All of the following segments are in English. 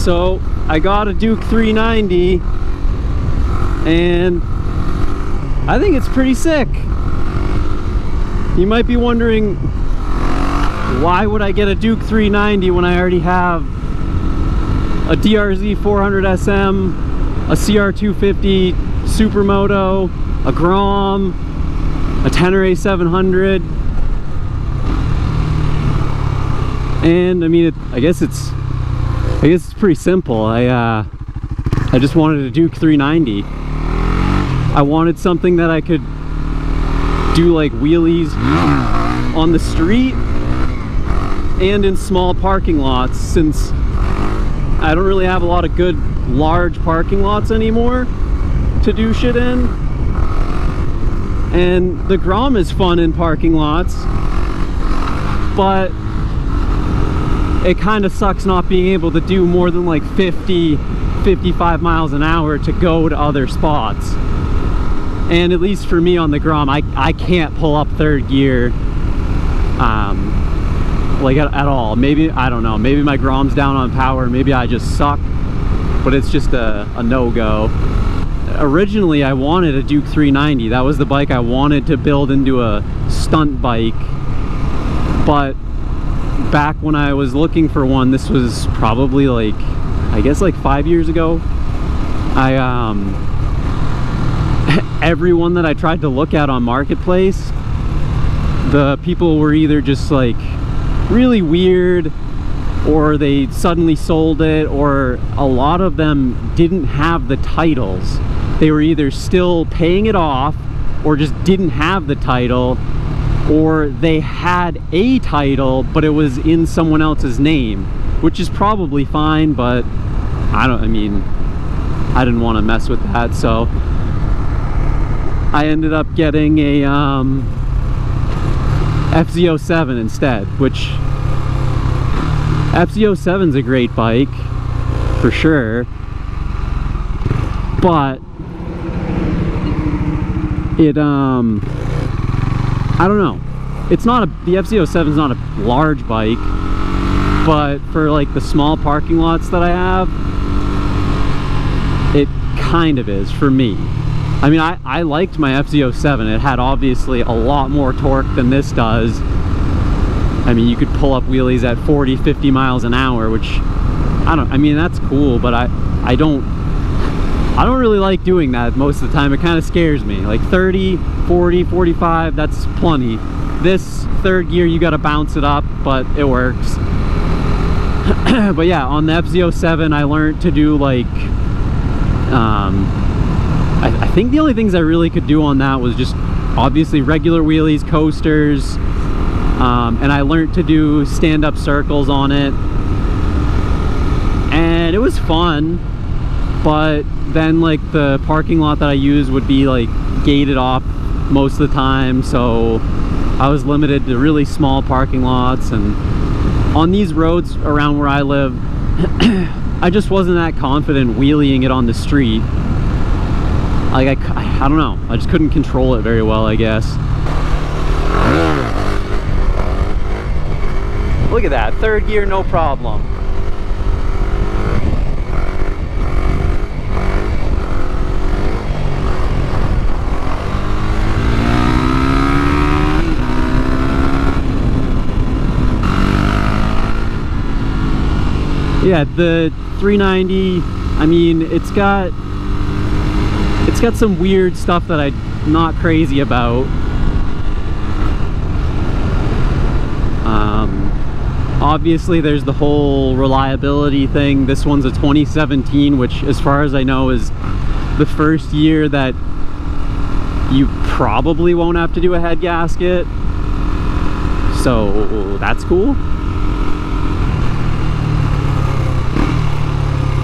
So I got a Duke 390 and I think it's pretty sick. You might be wondering, why would I get a Duke 390 when I already have a DRZ 400 SM, a CR250 Supermoto, a Grom, a Tenere 700, and I mean, I guess it's pretty simple. I just wanted a Duke 390. I wanted something that I could do like wheelies on the street and in small parking lots, since I don't really have a lot of good large parking lots anymore to do shit in. And the Grom is fun in parking lots, but it kind of sucks not being able to do more than like 50-55 miles an hour to go to other spots. And at least for me on the Grom, I can't pull up third gear like at all. Maybe, I don't know, maybe my Grom's down on power, maybe I just suck, but it's just a no-go. Originally I wanted a Duke 390. That was the bike I wanted to build into a stunt bike, but back when I was looking for one, this was probably like, I guess like 5 years ago, everyone that I tried to look at on Marketplace, the people were either just like really weird, or they suddenly sold it, or a lot of them didn't have the titles. They were either still paying it off, or just didn't have the title, or they had a title but it was in someone else's name, which is probably fine, but I didn't want to mess with that, so I ended up getting a FZ07 instead, which FZ07's a great bike for sure, but it I don't know, it's not the FZ07's not a large bike, but for like the small parking lots that I have, it kind of is for me. I mean, I liked my FZ07. It had obviously a lot more torque than this does. I mean, you could pull up wheelies at 40-50 miles an hour, which I mean, that's cool, but I don't really like doing that most of the time. It kind of scares me. Like 30, 40, 45, that's plenty. This third gear, you got to bounce it up, but it works. But yeah, on the FZ07, I learned to do like I think the only things I really could do on that was just obviously regular wheelies, coasters, and I learned to do stand-up circles on it, and it was fun. But then like the parking lot that I used would be like gated off most of the time, so I was limited to really small parking lots. And on these roads around where I live, I just wasn't that confident wheeling it on the street. Like I don't know, I just couldn't control it very well, I guess. Look at that, third gear, no problem. Yeah, the 390, I mean, it's got some weird stuff that I'm not crazy about. Obviously there's the whole reliability thing. This one's a 2017, which as far as I know is the first year that you probably won't have to do a head gasket, so that's cool.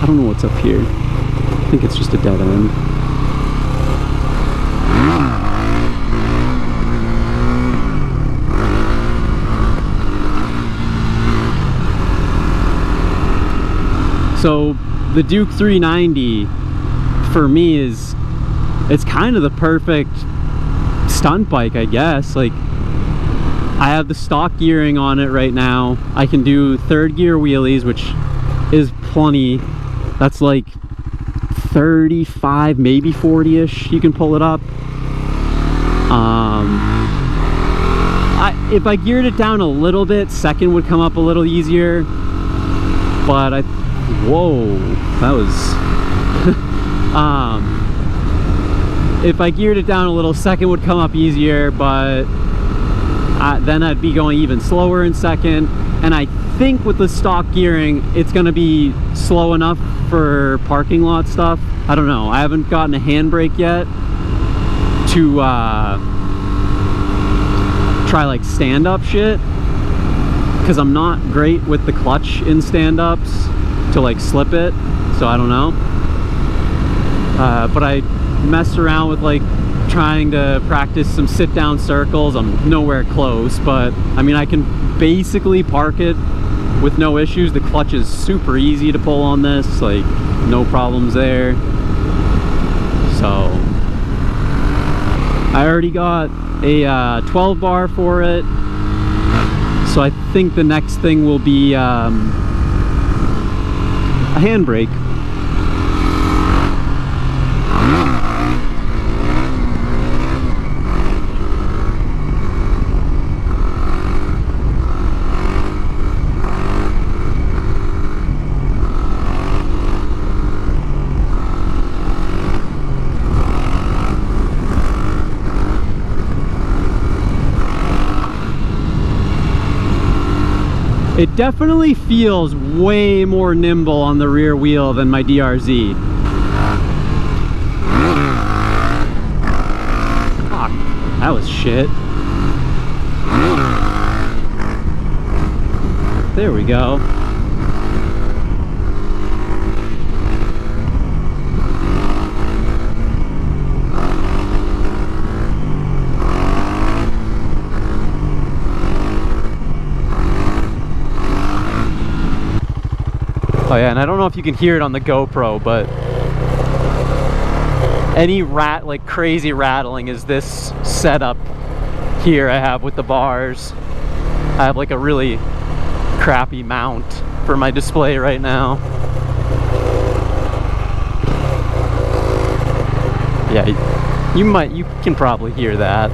I don't know what's up here. I think it's just a dead end. So the Duke 390 for me it's kind of the perfect stunt bike, I guess. Like, I have the stock gearing on it right now. I can do third gear wheelies, which is plenty. That's like 35, maybe 40-ish. You can pull it up. If I geared it down a little bit, second would come up a little easier. But whoa, that was if I geared it down a little, second would come up easier, but then I'd be going even slower in second. And I think with the stock gearing, it's gonna be slow enough for parking lot stuff. I don't know, I haven't gotten a handbrake yet to try like stand-up shit, because I'm not great with the clutch in stand-ups to like slip it, so I don't know. But I messed around with like trying to practice some sit-down circles. I'm nowhere close, but I mean I can basically park it with no issues. The clutch is super easy to pull on this, like no problems there. So I already got a 12 bar for it, so I think the next thing will be a handbrake. It definitely feels way more nimble on the rear wheel than my DRZ. Fuck, that was shit. There we go. Oh yeah, and I don't know if you can hear it on the GoPro, but any like crazy rattling is this setup here I have with the bars. I have like a really crappy mount for my display right now. Yeah, you can probably hear that.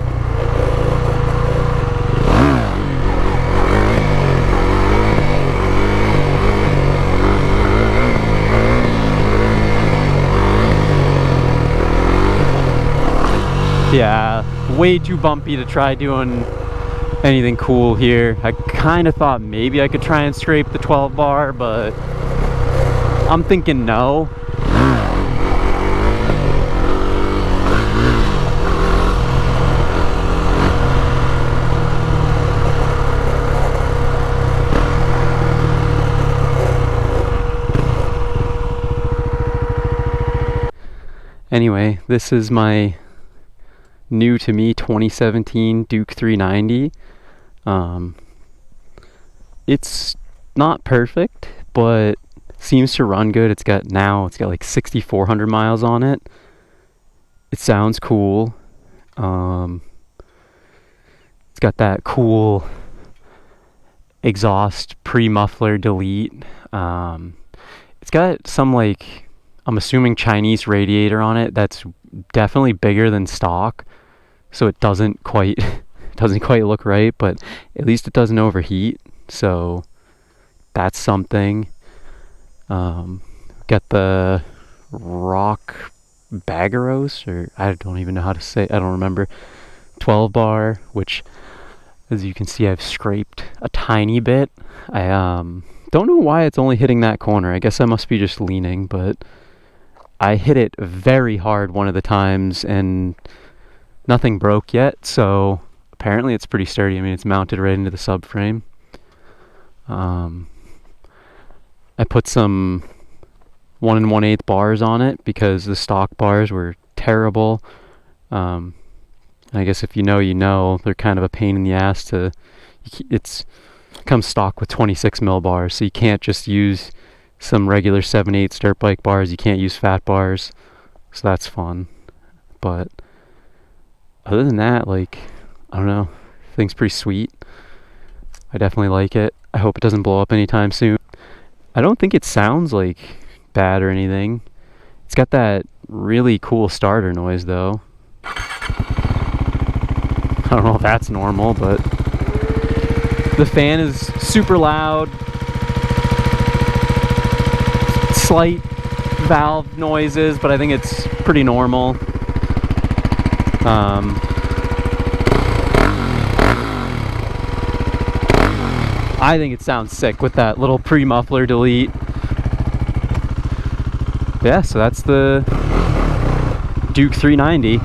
Yeah, way too bumpy to try doing anything cool here. I kind of thought maybe I could try and scrape the 12 bar, but I'm thinking no. Anyway, this is my new to me 2017 Duke 390. It's not perfect, but seems to run good. It's got like 6,400 miles on it. It sounds cool. It's got that cool exhaust pre-muffler delete. It's got some, like, I'm assuming Chinese radiator on it that's definitely bigger than stock, so it doesn't quite look right, but at least it doesn't overheat, so that's something. Got the Rock Bagaros, or I don't even know how to say, I don't remember, 12 bar, which as you can see I've scraped a tiny bit. I don't know why it's only hitting that corner. I guess I must be just leaning, but I hit it very hard one of the times and nothing broke yet, so apparently it's pretty sturdy. I mean, it's mounted right into the subframe. I put some 1 1/8 bars on it because the stock bars were terrible. I guess if you know, they're kind of a pain in the ass to, it comes stock with 26 mil bars, so you can't just use some regular 7/8 dirt bike bars. You can't use fat bars, so that's fun. But other than that, like, I don't know, thing's pretty sweet. I definitely like it. I hope it doesn't blow up anytime soon. I don't think it sounds like bad or anything. It's got that really cool starter noise though. I don't know if that's normal, but the fan is super loud. Slight valve noises, but I think it's pretty normal. I think it sounds sick with that little pre-muffler delete. Yeah, so that's the Duke 390.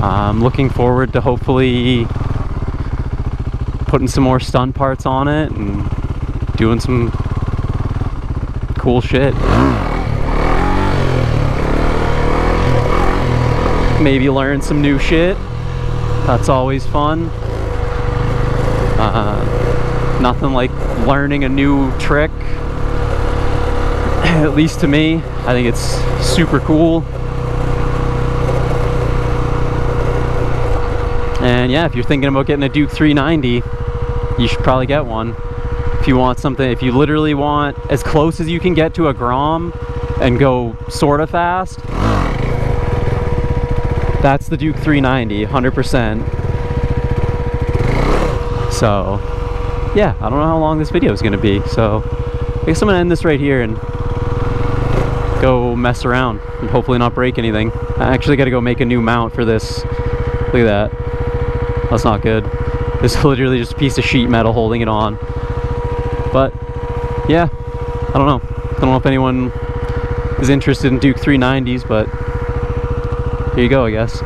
I'm looking forward to hopefully putting some more stun parts on it and doing some cool shit. Maybe learn some new shit. That's always fun. Nothing like learning a new trick. At least to me, I think it's super cool. And yeah, if you're thinking about getting a Duke 390, you should probably get one. If you want something, if you literally want as close as you can get to a Grom and go sort of fast, that's the Duke 390, 100%. So yeah, I don't know how long this video is going to be, so I guess I'm going to end this right here and go mess around and hopefully not break anything. I actually got to go make a new mount for this. Look at that. That's not good. This is literally just a piece of sheet metal holding it on. But yeah, I don't know. I don't know if anyone is interested in Duke 390s, but here you go, I guess.